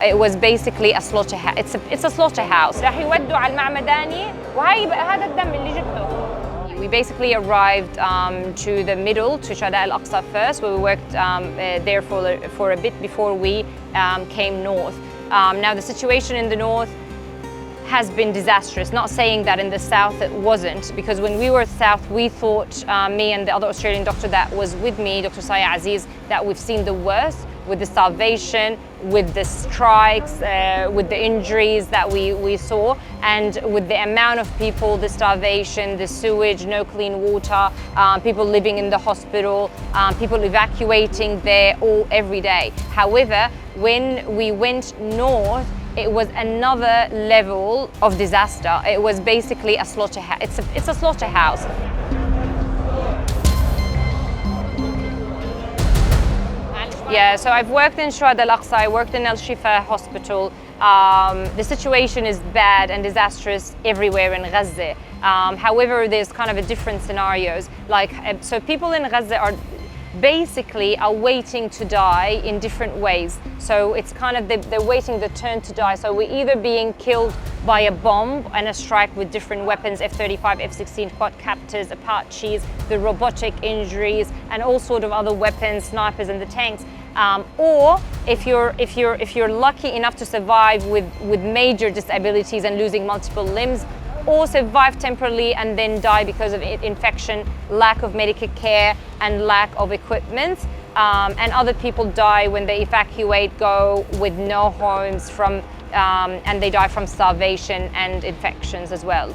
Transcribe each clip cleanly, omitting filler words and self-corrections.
It was basically a slaughterhouse. It's a slaughterhouse. راح يودوا على المعمداني وهي بقى هذا الدم اللي جبته. We basically arrived to the middle, to Shuhada al-Aqsa first, where we worked there for a bit before we came north. Now the situation in the north has been disastrous. Not saying that in the south it wasn't, because when we were south, we thought, me and the other Australian doctor that was with me, Dr. Saya Aziz, that we've seen the worst with the starvation, with the strikes, with the injuries that we saw, and with the amount of people, the starvation, the sewage, no clean water, people living in the hospital, people evacuating there every day. However, when we went north, it was another level of disaster. It was basically a slaughterhouse. It's a slaughterhouse. Yeah, so I've worked in Shuhada al-Aqsa, I worked in Al-Shifa hospital. The situation is bad and disastrous everywhere in Gaza. However, there's kind of a different scenarios. So people in Gaza are basically waiting to die in different ways. So it's kind of, they're waiting their turn to die. So we're either being killed by a bomb and a strike with different weapons, F-35, F-16, quadcopters, Apaches, the robotic injuries, and all sort of other weapons, snipers and the tanks. Or if you're lucky enough to survive with major disabilities and losing multiple limbs, or survive temporarily and then die because of infection, lack of medical care and lack of equipment. And other people die when they evacuate, go with no homes and they die from starvation and infections as well.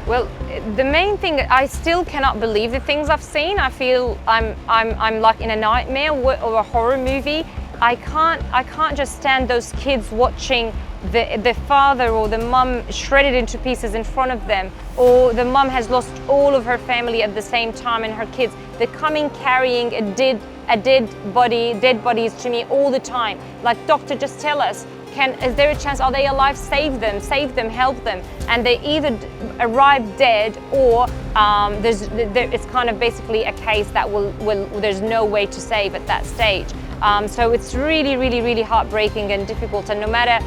Well, the main thing, I still cannot believe the things I've seen. I feel I'm like in a nightmare or a horror movie. I can't just stand those kids watching the father or the mum shredded into pieces in front of them, or the mum has lost all of her family at the same time and her kids. They're coming carrying dead bodies to me all the time. Like, doctor, just tell us, is there a chance, are they alive? Save them, help them. And they either arrive dead or it's kind of basically a case that there's no way to save at that stage. So it's really, really, really heartbreaking and difficult, and no matter,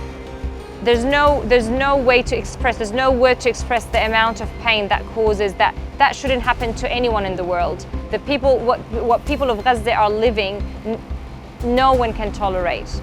there's no way to express, there's no word to express the amount of pain that causes that shouldn't happen to anyone in the world. What people of Gaza are living, no one can tolerate.